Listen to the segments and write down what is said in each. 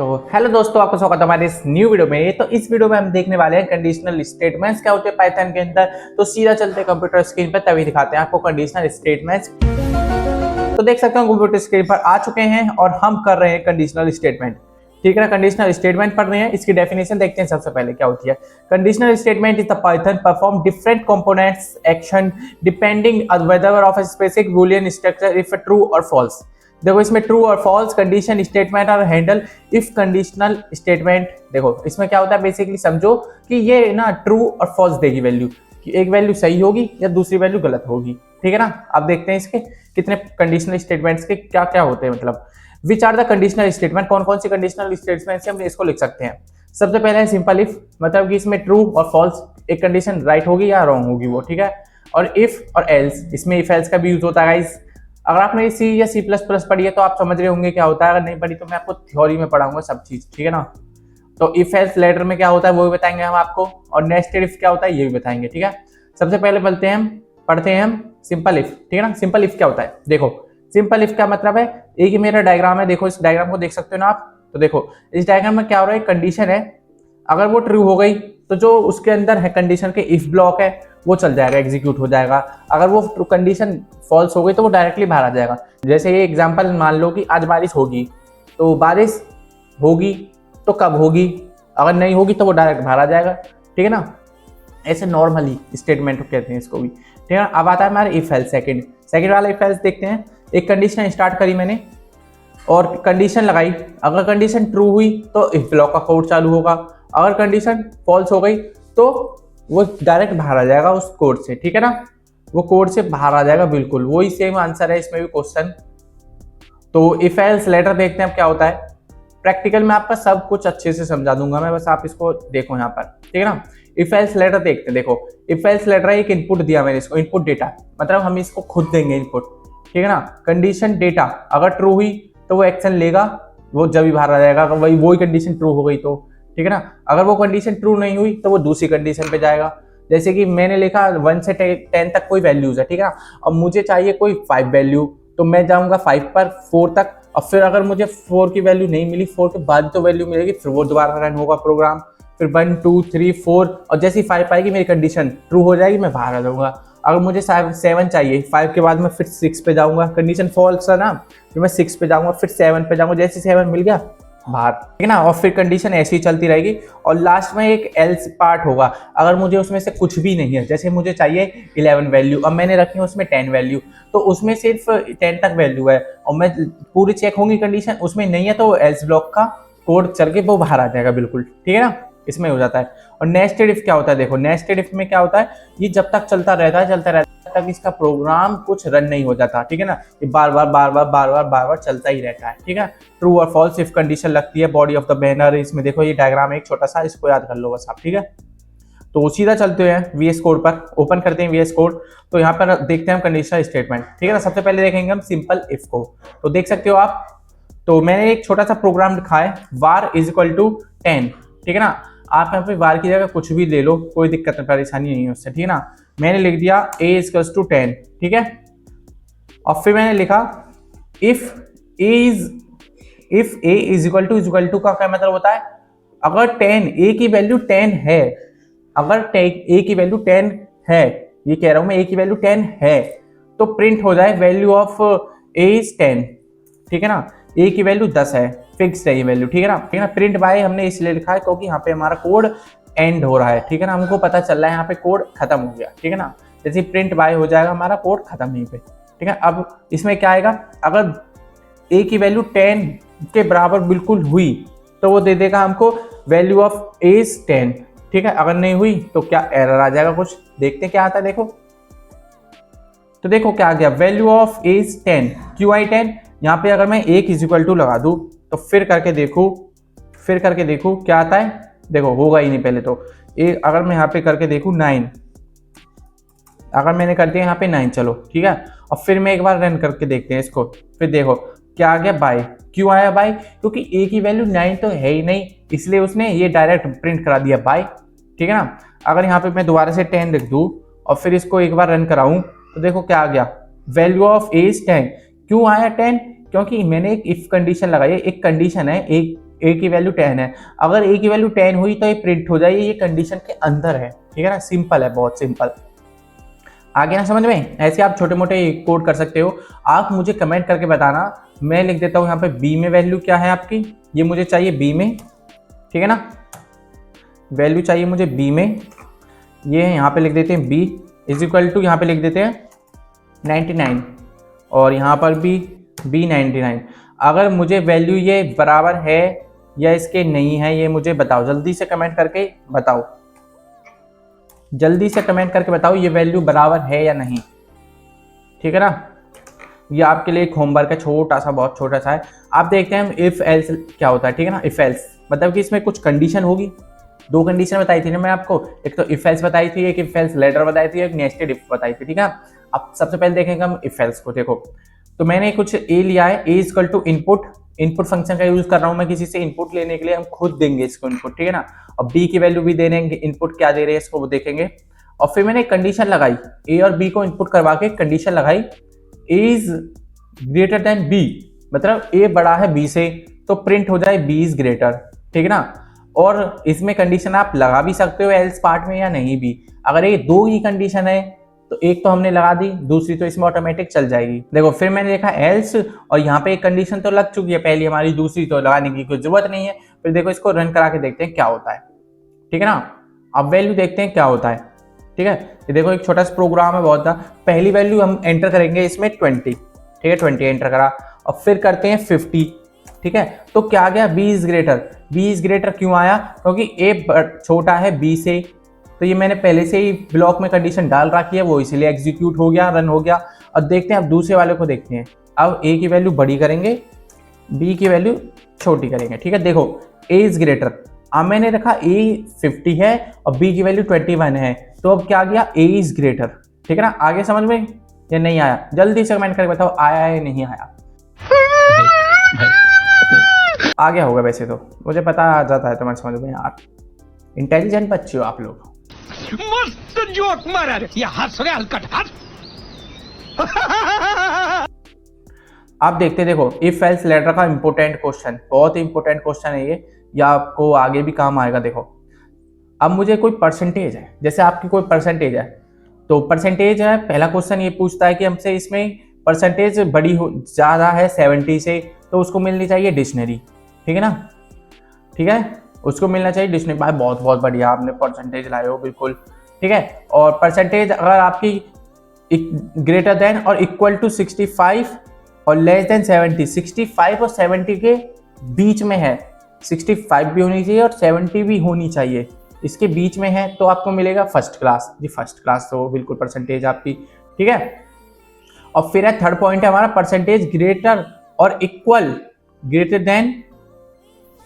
तो हेलो दोस्तों, आपका स्वागत है हमारे इस न्यू वीडियो में। तो इस वीडियो में हम देखने वाले हैं कंडीशनल स्टेटमेंट्स क्या होते हैं पाइथन के अंदर। तो सीधा चलते हैं कंप्यूटर स्क्रीन पर, तभी दिखाते हैं आपको कंडीशनल स्टेटमेंट्स। तो देख सकते हैं कंप्यूटर स्क्रीन पर आ चुके हैं और हम कर रहे हैं कंडीशनल स्टेटमेंट। ठीक है ना, कंडीशनल स्टेटमेंट पढ़ रहे हैं। इसकी डेफिनेशन देखते हैं सबसे पहले क्या होती है। Conditional statement is the Python perform different components action depending whether of a specific Boolean structure if true और फॉल्स। देखो इसमें ट्रू और फॉल्स कंडीशन स्टेटमेंट और हैंडल इफ कंडीशनल स्टेटमेंट। देखो इसमें क्या होता है, बेसिकली समझो कि ये ना ट्रू और फॉल्स देगी वैल्यू, कि एक वैल्यू सही होगी या दूसरी वैल्यू गलत होगी। ठीक है ना। अब देखते हैं इसके कितने कंडीशनल स्टेटमेंट्स के क्या क्या होते हैं, मतलब which are the conditional statement, कौन कौन सी कंडीशनल स्टेटमेंट से हम इसको लिख सकते हैं। सबसे पहले है सिंपल इफ, मतलब कि इसमें ट्रू और फॉल्स एक कंडीशन राइट होगी या रॉन्ग होगी वो। ठीक है। और इफ और एल्स, इसमें इफ एल्स का भी यूज होता है गाइस। अगर आपने सी या सी प्लस प्लस पढ़ी है तो आप समझ रहे होंगे क्या होता है, अगर नहीं पढ़ी तो मैं आपको थ्योरी में पढ़ाऊंगा सब चीज। ठीक है ना। तो इफ एल्स लेटर में क्या होता है वो भी बताएंगे हम आपको, और नेस्टेड इफ क्या होता है ये भी बताएंगे। ठीक है। सबसे पहले पढ़ते हैं हम सिंपल इफ। ठीक है ना। सिंपल इफ क्या होता है, देखो सिंपल इफ का मतलब है, एक ही मेरा डायग्राम है, देखो इस डायग्राम को देख सकते हो ना आप। तो देखो इस डायग्राम में क्या हो रहा है, कंडीशन है, अगर वो ट्रू हो गई तो जो उसके अंदर है कंडीशन के इफ ब्लॉक है वो चल जाएगा, एग्जीक्यूट हो जाएगा। अगर वो कंडीशन फॉल्स हो गई तो वो डायरेक्टली बाहर आ जाएगा। जैसे ये एग्जांपल मान लो कि आज बारिश होगी, तो बारिश होगी तो कब होगी, अगर नहीं होगी तो वो डायरेक्ट बाहर आ जाएगा। ठीक है ना। ऐसे नॉर्मली स्टेटमेंट कहते हैं इसको भी। ठीक है। अब आता है हमारा इफ एल्स, सेकंड वाला इफ एल्स देखते हैं। एक कंडीशन स्टार्ट करी मैंने और कंडीशन लगाई, अगर कंडीशन ट्रू हुई तो इफ ब्लॉक का कोड चालू होगा, अगर कंडीशन फॉल्स हो गई तो वो डायरेक्ट बाहर आ जाएगा उस कोड से। ठीक है ना। वो कोड से बाहर आ जाएगा, बिल्कुल वही सेम आंसर है इसमें भी क्वेश्चन। तो इफ एल्स लेटर देखते हैं अब क्या होता है। प्रैक्टिकल में आपका सब कुछ अच्छे से समझा दूंगा मैं, बस आप इसको देखो यहाँ पर। ठीक है ना। इफ एल्स लेटर देखते हैं। देखो इफ एल्स लेटर एक इनपुट दिया मैंने इसको, इनपुट डेटा, मतलब हम इसको खुद देंगे इनपुट। ठीक है ना। कंडीशन डेटा अगर ट्रू हुई तो वो एक्शन लेगा, वो जब भी बाहर आ जाएगा, अगर वही कंडीशन ट्रू हो गई तो। ठीक है ना। अगर वो कंडीशन ट्रू नहीं हुई तो वो दूसरी कंडीशन पे जाएगा। जैसे कि मैंने लिखा 1 से 10 तक कोई वैल्यूज है। ठीक है ना। अब मुझे चाहिए कोई 5 वैल्यू, तो मैं जाऊंगा 5 पर 4 तक, और फिर अगर मुझे 4 की वैल्यू नहीं मिली, 4 के बाद तो वैल्यू मिलेगी, फिर वो दोबारा रन होगा प्रोग्राम। फिर 1 2 3 4, और जैसे ही 5 आएगी मेरी कंडीशन ट्रू हो जाएगी, मैं बाहर आ जाऊंगा। अगर मुझे 7 चाहिए, 5 के बाद मैं फिर 6 पे जाऊंगा, कंडीशन फॉल्स है ना, फिर मैं 6 पे जाऊंगा, फिर 7 पे जाऊंगा, जैसे 7 मिल गया बाहर। ठीक है ना। और फिर कंडीशन ऐसी ही चलती रहेगी, और लास्ट में एक एल्स पार्ट होगा। अगर मुझे उसमें से कुछ भी नहीं है, जैसे मुझे चाहिए 11 वैल्यू, अब मैंने रखी है उसमें 10 वैल्यू, तो उसमें सिर्फ 10 तक वैल्यू है, और मैं पूरी चेक होंगी कंडीशन, उसमें नहीं है तो एल्स ब्लॉक का कोड चल के वो बाहर आ जाएगा बिल्कुल। ठीक है ना। इसमें हो जाता है। और नेस्टेड इफ क्या होता है, देखो नेस्टेड इफ में क्या होता है, ये जब तक चलता रहता है तक इसका प्रोग्राम कुछ रन नहीं हो जाता। ठीक है ना। ये बार बार चलता ही रहता है। ठीक है। ट्रू और फॉल्स इफ कंडीशन लगती है बॉडी ऑफ द बैनर। इसमें देखो ये डायग्राम है एक छोटा सा, इसको याद कर लो बस आप। ठीक है। तो सीधा चलते हैं वीएस कोड पर, ओपन करते हैं वीएस कोड। तो यहाँ पर देखते हैं हम कंडीशनल स्टेटमेंट। ठीक है ना। सबसे पहले देखेंगे हम सिंपल इफ को। तो देख सकते हो आप, तो मैंने एक छोटा सा प्रोग्राम लिखा है, var इज इक्वल टू 10। ठीक है ना। आप यहाँ पे वार की जगह कुछ भी ले लो, कोई दिक्कत परेशानी नहीं है उससे। ठीक है ना। मैंने लिख दिया a इक्वल्स टू 10। ठीक है। और फिर मैंने लिखा if a is equal to का क्या मतलब होता है, अगर 10 a की वैल्यू 10 है, अगर a की वैल्यू 10 है, ये कह रहा हूं मैं a की वैल्यू 10 है, तो प्रिंट हो जाए वैल्यू ऑफ a इज 10। ठीक है ना। a की वैल्यू 10 है, फिक्स है ये वैल्यू। ठीक है ना। ठीक है ना। प्रिंट बाय हमने इसलिए लिखा है क्योंकि यहाँ पे हमारा कोड एंड हो रहा है। ठीक है ना। हमको पता चल रहा है यहाँ पे कोड खत्म हो गया। ठीक है ना। जैसे प्रिंट बाय हो जाएगा हमारा कोड खत्म यहीं पे। ठीक है। अब इसमें क्या आएगा, अगर a की वैल्यू 10 के बराबर बिल्कुल हुई तो वो दे देगा हमको वैल्यू ऑफ a इज 10। ठीक है। अगर नहीं हुई तो क्या एरर आ जाएगा कुछ, देखते हैं क्या आता है। देखो तो देखो क्या आ गया, वैल्यू ऑफ a इज 10। क्यों आई 10, यहाँ पे अगर मैं 1 इज इक्वल टू लगा दूं तो फिर करके देखूं क्या आता है। देखो होगा ही नहीं पहले तो। अगर मैं यहाँ पे करके देखूं 9, अगर मैंने कर दिया यहाँ पे 9, चलो ठीक है। और फिर मैं एक बार रन करके देखते हैं इसको, फिर देखो क्या आ गया, बाय। क्यों आया बाय, क्योंकि a की वैल्यू 9 तो है ही नहीं, इसलिए उसने ये डायरेक्ट प्रिंट करा दिया बाय। ठीक है ना। अगर यहाँ पे मैं दोबारा से 10 लिख दूं और फिर इसको एक बार रन कराऊं तो देखो क्या आ गया, वैल्यू ऑफ a इज 10। क्यों आया 10, क्योंकि मैंने एक इफ कंडीशन लगाई है, एक कंडीशन है, एक ए की वैल्यू 10 है, अगर ए की वैल्यू 10 हुई तो ये प्रिंट हो जाएगी, ये कंडीशन के अंदर है, ठीक है ना, सिंपल है, बहुत सिंपल। आगे ना समझ में, ऐसे आप छोटे मोटे कोड कर सकते हो। आप मुझे कमेंट करके बताना, मैं लिख देता हूँ यहाँ पे बी में वैल्यू क्या है आपकी, ये मुझे चाहिए बी में, ठीक है ना, वैल्यू चाहिए मुझे बी में, ये यहाँ पे लिख देते हैं बी इज इक्वल टू, यहाँ पे लिख देते हैं 99 और यहाँ पर भी बी 99। अगर मुझे वैल्यू ये बराबर है या इसके नहीं है ये मुझे बताओ, जल्दी से कमेंट करके बताओ, जल्दी से कमेंट करके बताओ ये वैल्यू बराबर है या नहीं, ठीक है ना। ये आपके लिए एक होमवर्क है, छोटा सा, बहुत छोटा सा है। आप देखते हैं इफ एल्स क्या होता है, ठीक है ना। इफ एल्स मतलब कि इसमें कुछ कंडीशन होगी, दो कंडीशन बताई थी ना मैं आपको, एक तो इफ एल्स बताई थी, एक इफ एल्स लेटर बताई थी, एक नेस्टेड इफ बताई थी, ठीक है। अब सबसे पहले देखेंगे हम इफ एल्स को। देखो तो मैंने कुछ ए लिया है, A equal to input, input function का यूज कर रहा हूं मैं किसी से इनपुट लेने के लिए, हम खुद देंगे इसको इनपुट, ठीक है ना। और बी की वैल्यू भी दे देंगे, इनपुट क्या दे रहे हैं इसको वो देखेंगे। और फिर मैंने कंडीशन लगाई, ए और बी को इनपुट करवा के कंडीशन लगाई, ए इज ग्रेटर देन बी, मतलब ए बड़ा है बी से, तो प्रिंट हो जाए बी इज ग्रेटर, ठीक है ना। और इसमें कंडीशन आप लगा भी सकते हो एल्स पार्ट में या नहीं भी। अगर ये दो ही कंडीशन है तो एक तो हमने लगा दी, दूसरी तो इसमें ऑटोमेटिक चल जाएगी। देखो फिर मैंने देखा एल्स, और यहाँ पे एक कंडीशन तो लग चुकी है पहली हमारी, दूसरी तो लगाने की कोई जरूरत नहीं है। फिर देखो इसको रन करा के देखते हैं क्या होता है, ठीक है ना। अब वैल्यू देखते हैं क्या होता है, ठीक है। ये देखो एक छोटा सा प्रोग्राम है बहुत सा। पहली वैल्यू हम एंटर करेंगे इसमें 20, ठीक है, 20 एंटर करा, और फिर करते हैं 50, ठीक है। तो क्या आ गया, B is greater. B is greater क्यों आया, क्योंकि ए छोटा है बी से, तो ये मैंने पहले से ही ब्लॉक में कंडीशन डाल रखी है, वो इसलिए एग्जीक्यूट हो गया, रन हो गया। अब देखते हैं, अब दूसरे वाले को देखते हैं। अब ए की वैल्यू बड़ी करेंगे, बी की वैल्यू छोटी करेंगे, ठीक है। देखो ए इज ग्रेटर, अब मैंने रखा ए 50 है और बी की वैल्यू 21 है, तो अब क्या गया, ए इज ग्रेटर, ठीक है ना। आगे समझ में या नहीं आया, जल्दी से कमेंट करके बताओ आया है नहीं आया। आ गया होगा वैसे तो, मुझे पता आ जाता है तुम्हारे समझ में यार, इंटेलिजेंट बच्चे हो आप लोग। मस्त जोक मारा रे, ये हंस रहे हलकट हंस। आप देखते देखो इफ एल्स लेटर का इंपोर्टेंट क्वेश्चन, बहुत ही इंपोर्टेंट क्वेश्चन है ये, या आपको आगे भी काम आएगा। देखो अब मुझे कोई परसेंटेज है, जैसे आपकी कोई परसेंटेज है, तो परसेंटेज है, पहला क्वेश्चन ये पूछता है कि हमसे इसमें परसेंटेज बड़ी हो ज़्यादा है 70 से, तो उसको मिलनी चाहिए डिक्शनरी, ठीक है ना, ठीक है, उसको मिलना चाहिए डिक्शनरी। भाई बहुत बहुत बढ़िया, आपने परसेंटेज लाए हो बिल्कुल, ठीक है। और परसेंटेज अगर आपकी ग्रेटर देन और इक्वल टू 65 और लेस देन 70, 65 और 70 के बीच में है, 65 भी होनी चाहिए और 70 भी होनी चाहिए, इसके बीच में है, तो आपको मिलेगा फर्स्ट क्लास जी, फर्स्ट क्लास तो बिल्कुल परसेंटेज आपकी, ठीक है। और फिर है थर्ड पॉइंट है हमारा, परसेंटेज ग्रेटर और इक्वल, ग्रेटर देन,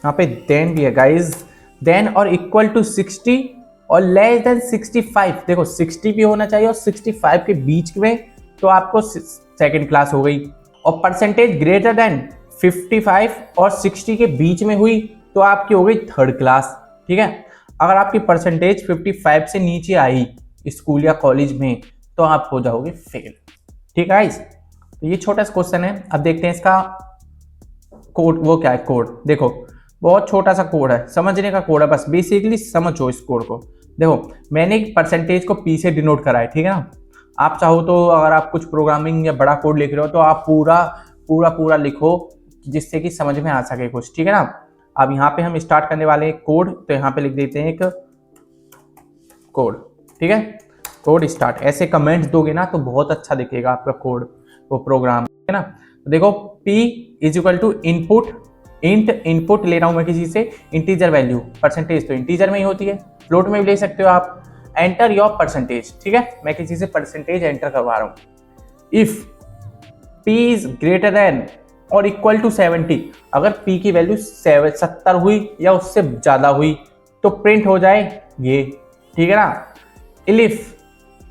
यहाँ पे देन भी है गाइज, देन और इक्वल टू 60 और लेस देन 65, देखो 60 भी होना चाहिए और 65 के बीच में, तो आपको सेकंड क्लास हो गई। और परसेंटेज ग्रेटर देन 55 और 60 के बीच में हुई तो आपकी हो गई थर्ड क्लास, ठीक है। अगर आपकी परसेंटेज 55 से नीचे आई स्कूल या कॉलेज में तो आप हो जाओगे फेल, ठीक है। तो ये छोटा सा क्वेश्चन है। अब देखते हैं इसका कोड, वो क्या है कोड, देखो बहुत छोटा सा कोड है, समझने का कोड है, बस बेसिकली समझो इस कोड को। देखो मैंने परसेंटेज को पी से डिनोट करा है, ठीक है ना। आप चाहो तो अगर आप कुछ प्रोग्रामिंग या बड़ा कोड लिख रहे हो तो आप पूरा पूरा पूरा लिखो जिससे कि समझ में आ सके कुछ, ठीक है ना। अब यहाँ पे हम स्टार्ट करने वाले हैं कोड, तो यहाँ पे लिख देते हैं एक कोड, ठीक है, कोड स्टार्ट। ऐसे कमेंट्स दोगे ना तो बहुत अच्छा दिखेगा आपका कोड, वो प्रोग्राम, है ना। तो देखो p is equal to input, int input ले रहा हूं मैं किसी से, इंटीजर वैल्यू, परसेंटेज तो इंटीजर में ही होती है, फ्लोट में भी ले सकते हो आप। एंटर योर परसेंटेज, ठीक है, मैं किसी से परसेंटेज एंटर करवा रहा हूं। If p is greater than और इक्वल टू 70, अगर p की वैल्यू 70 हुई या उससे ज्यादा हुई तो प्रिंट हो जाए ये, ठीक है ना। इफ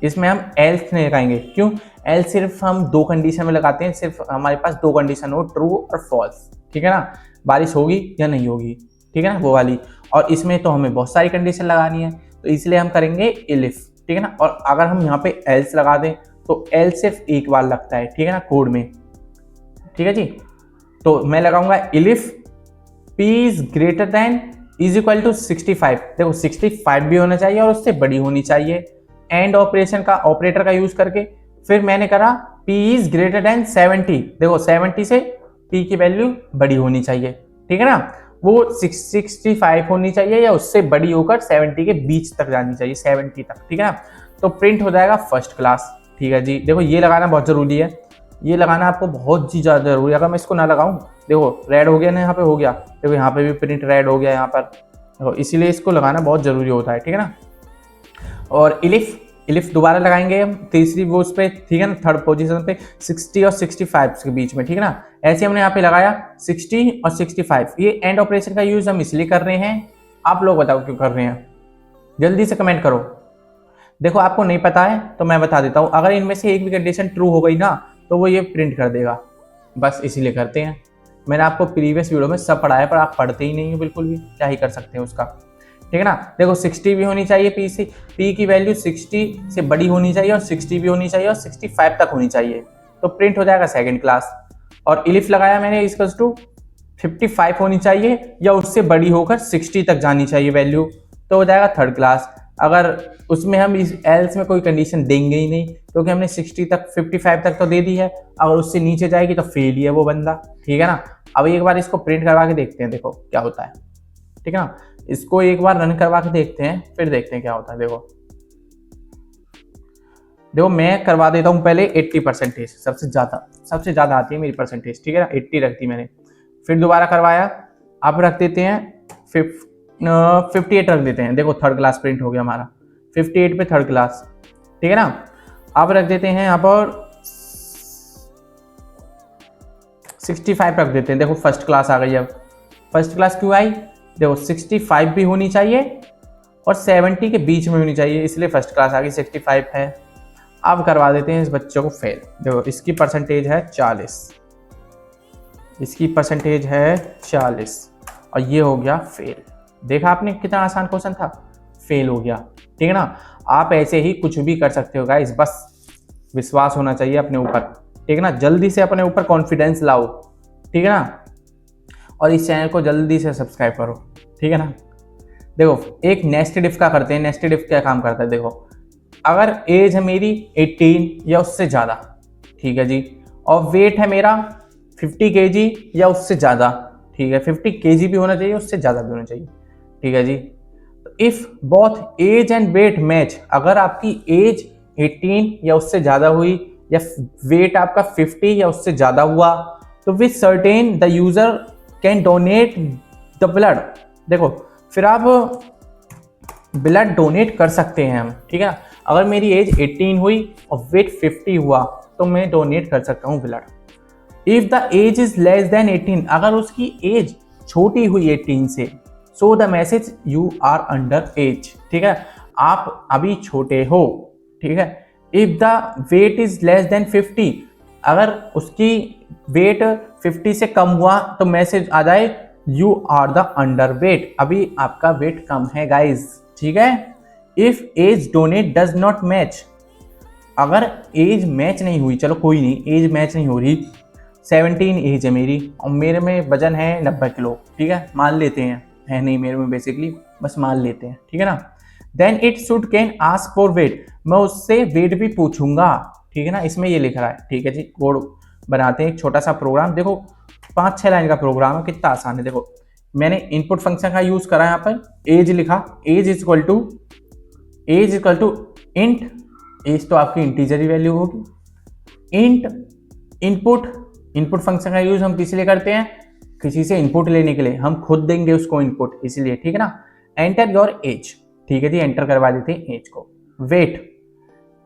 इसमें हम एल्स नहीं लगाएंगे, क्यों, एल्स सिर्फ हम दो कंडीशन में लगाते हैं, सिर्फ हमारे पास दो कंडीशन हो, ट्रू और फॉल्स, ठीक है ना, बारिश होगी या नहीं होगी, ठीक है ना, वो वाली। और इसमें तो हमें बहुत सारी कंडीशन लगानी है, तो इसलिए हम करेंगे इफ, ठीक है ना। और अगर हम यहाँ पे एल्स लगा दें तो एल्स सिर्फ एक बार लगता है, ठीक है ना, कोड में, ठीक है जी। तो मैं लगाऊंगा if P is greater than is equal to 65। देखो 65 भी होना चाहिए और उससे बड़ी होनी चाहिए। एंड ऑपरेशन का ऑपरेटर का यूज करके फिर मैंने करा P इज ग्रेटर देन 70। देखो 70 से P की वैल्यू बड़ी होनी चाहिए, ठीक है ना, वो 65 होनी चाहिए या उससे बड़ी होकर 70 के बीच तक जानी चाहिए, 70 तक, ठीक है ना। तो प्रिंट हो जाएगा फर्स्ट क्लास, ठीक है जी। देखो ये लगाना बहुत जरूरी है, ये लगाना आपको बहुत ही ज़्यादा जरूरी है। अगर मैं इसको ना लगाऊं, देखो रेड हो गया ना, यहाँ पे हो गया, देखो यहाँ पे भी प्रिंट रेड हो गया यहाँ पर, देखो इसीलिए इसको लगाना बहुत जरूरी होता है, ठीक है ना। और इलिफ दोबारा लगाएंगे हम तीसरी वो उस पर, ठीक है ना, थर्ड पोजीशन पे 60 और 65 के बीच में, ठीक है ना। ऐसे हमने यहाँ पे लगाया 60 और 65। ये एंड ऑपरेशन का यूज हम इसलिए कर रहे हैं, आप लोग बताओ क्यों कर रहे हैं, जल्दी से कमेंट करो। देखो आपको नहीं पता है तो मैं बता देता हूँ, अगर इनमें से एक भी कंडीशन ट्रू हो गई ना तो वो ये प्रिंट कर देगा, बस इसीलिए करते हैं। मैंने आपको प्रीवियस वीडियो में सब पढ़ाया पर आप पढ़ते ही नहीं हो बिल्कुल भी, क्या ही कर सकते हैं उसका, ठीक है ना। देखो 60 भी होनी चाहिए, P की वैल्यू 60 से बड़ी होनी चाहिए और 60 भी होनी चाहिए और 65 तक होनी चाहिए, तो प्रिंट हो जाएगा सेकंड क्लास। और इलिफ लगाया मैंने इक्वल्स टू 55 होनी चाहिए या उससे बड़ी होकर 60 तक जानी चाहिए वैल्यू, तो हो जाएगा थर्ड क्लास। अगर उसमें हम इस एल्स में कोई कंडीशन देंगे ही नहीं, क्योंकि हमने 60 तक 55 तक तो दे दी है, अगर उससे नीचे जाएगी तो फेल ही है वो बंदा, ठीक है ना। अब एक बार इसको प्रिंट करवा के देखते हैं, देखो क्या होता है, ठीक है ना। इसको एक बार रन करवा के देखते हैं, फिर देखते हैं क्या होता है। देखो मैं करवा देता हूँ पहले 80%, सबसे ज्यादा आती है मेरी परसेंटेज, ठीक है ना, 80 रखती मैंने। फिर दोबारा करवाया, अब रख देते हैं 58 रख देते हैं। देखो थर्ड क्लास प्रिंट हो गया हमारा, 58 पे थर्ड क्लास, ठीक है ना। अब रख देते हैं यहाँ पर 65 रख देते हैं। देखो फर्स्ट क्लास आ गई। अब फर्स्ट क्लास क्यों आई, देखो 65 भी होनी चाहिए और 70 के बीच में होनी चाहिए, इसलिए फर्स्ट क्लास आ गई, 65 है। अब करवा देते हैं इस बच्चे को फेल। देखो इसकी परसेंटेज है 40, इसकी परसेंटेज है 40 और ये हो गया फेल। देखा आपने कितना आसान क्वेश्चन था, फेल हो गया, ठीक है ना। आप ऐसे ही कुछ भी कर सकते हो गाइस, बस विश्वास होना चाहिए अपने ऊपर, ठीक है ना। जल्दी से अपने ऊपर कॉन्फिडेंस लाओ, ठीक है ना, और इस चैनल को जल्दी से सब्सक्राइब करो, ठीक है ना। देखो एक नेस्टेड इफ का करते हैं। नेस्टेड इफ क्या काम करता है, देखो अगर एज है मेरी 18 या उससे ज़्यादा, ठीक है जी, और वेट है मेरा 50 kg या उससे ज़्यादा, ठीक है, 50 kg भी होना चाहिए, उससे ज़्यादा भी होना चाहिए, ठीक है जी। If both age and weight match, अगर आपकी एज 18 या उससे ज़्यादा हुई या वेट आपका 50 या उससे ज़्यादा हुआ, तो with certain the user can donate the blood. देखो फिर आप ब्लड डोनेट कर सकते हैं हम, ठीक है। अगर मेरी एज 18 हुई और वेट 50 हुआ तो मैं डोनेट कर सकता हूँ blood. If the age is less than 18, अगर उसकी एज छोटी हुई 18 से, so the message you are under age, ठीक है, आप अभी छोटे हो, ठीक है। If the weight is less than 50, अगर उसकी वेट 50 से कम हुआ तो मैसेज आ जाए you are the under weight, अभी आपका वेट कम है गाइज, ठीक है। If age donate does not match, अगर एज मैच नहीं हुई, चलो कोई नहीं, एज मैच नहीं हो रही, 17 एज है मेरी और मेरे में वजन है 90 किलो, ठीक है, मान लेते हैं, है नहीं मेरे में बेसिकली, बस मान लेते हैं, ठीक है ना। Then it should can ask for weight, मैं उससे वेट भी पूछूंगा, ठीक है ना। इसमें ये लिख रहा है, ठीक है जी। कोड बनाते हैं एक छोटा सा प्रोग्राम, देखो 5-6 लाइन का प्रोग्राम है, कितना आसान है। देखो मैंने इनपुट फंक्शन का यूज करा, यहाँ पर एज लिखा, age equal to int, age तो आपकी इंटीजर ही वैल्यू होगी, इंट इनपुट फंक्शन का यूज हम किस लिए करते हैं, किसी से इनपुट लेने के लिए, हम खुद देंगे उसको इनपुट, इसलिए, ठीक है ना। एंटर योर एज, ठीक है जी, एंटर करवा देते हैं एज को।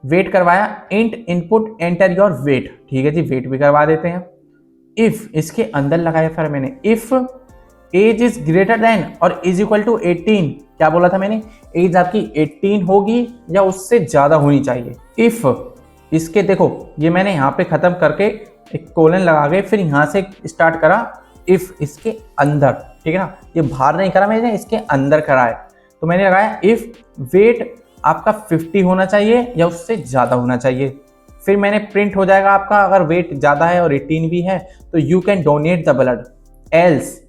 वेट करवाया, int input enter your weight, ठीक है जी, वेट भी करवा देते हैं। इफ इसके अंदर लगाया फिर मैंने, if age is greater than और इज इक्वल टू 18, क्या बोला था मैंने, एज आपकी 18 होगी या उससे ज्यादा होनी चाहिए। इफ इसके, देखो ये मैंने यहाँ पे खत्म करके एक कोलन लगा के फिर यहाँ से स्टार्ट करा, इफ इसके अंदर, ठीक है ना, ये बाहर नहीं करा मैंने, इसके अंदर करा है, तो मैंने लगाया इफ वेट आपका 50 होना चाहिए या उससे ज़्यादा होना चाहिए। फिर मैंने प्रिंट हो जाएगा आपका, अगर वेट ज़्यादा है और 18 भी है तो you can donate the blood, else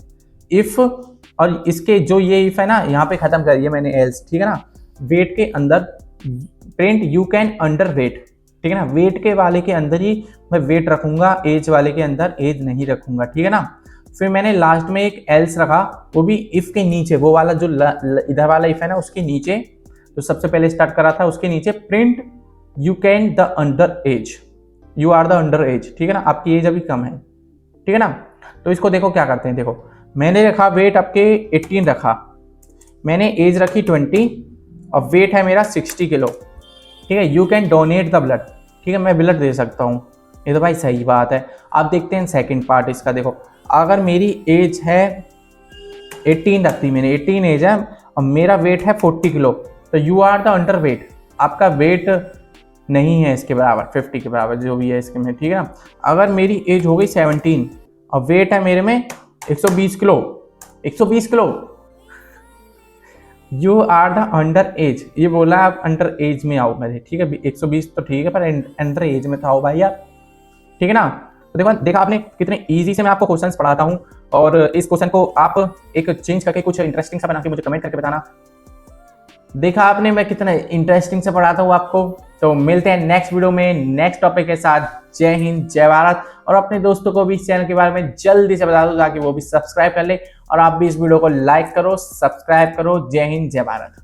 if, और इसके जो ये इफ है ना यहाँ पे खत्म कर दिया मैंने एल्स, ठीक है ना। वेट के अंदर print you can under weight, ठीक है ना। वेट के वाले के अंदर ही मैं वेट रखूंगा, एज वाले के अंदर एज नहीं रखूंगा, ठीक है ना। फिर मैंने लास्ट में एक एल्स रखा, वो भी इफ के नीचे, वो वाला जो इधर वाला इफ है ना उसके नीचे, तो सबसे पहले स्टार्ट करा था उसके नीचे print you can the under age, you are the under age, ठीक है ना। आपकी एज अभी कम है, ठीक है ना। तो इसको देखो क्या करते हैं, देखो मैंने रखा वेट आपके 18 रखा, मैंने एज रखी 20 और वेट है मेरा 60 किलो, ठीक है। You can donate the blood, ठीक है, मैं ब्लड दे सकता हूँ। ये तो भाई सही बात है। आप देखते हैं सेकंड पार्ट इसका, देखो अगर मेरी एज है 18 रखती मैंने, 18 एज है और मेरा वेट है 40 किलो, तो you are the under weight, आपका वेट नहीं है इसके बराबर, 50 के बराबर जो भी है इसके में, ठीक है ना। अगर मेरी एज हो गई 17 और वेट है मेरे में 120 kilo, 120 kilo, you are the under age, ये बोला आप अंडर एज में आओ मेरे, ठीक है। 120 तो ठीक है पर अंडर एज में तो आओ भाई आप, ठीक है ना। तो देखो देखा आपने कितने इजी से मैं आपको क्वेश्चंस पढ़ाता हूँ, और इस क्वेश्चन को आप एक चेंज करके कुछ इंटरेस्टिंग सा बना के मुझे कमेंट करके बताना। देखा आपने मैं कितना इंटरेस्टिंग से पढ़ाता हूँ आपको। तो मिलते हैं नेक्स्ट वीडियो में नेक्स्ट टॉपिक के साथ। जय हिंद, जय भारत, और अपने दोस्तों को भी इस चैनल के बारे में जल्दी से बता दो ताकि वो भी सब्सक्राइब कर ले, और आप भी इस वीडियो को लाइक करो, सब्सक्राइब करो। जय हिंद, जय भारत।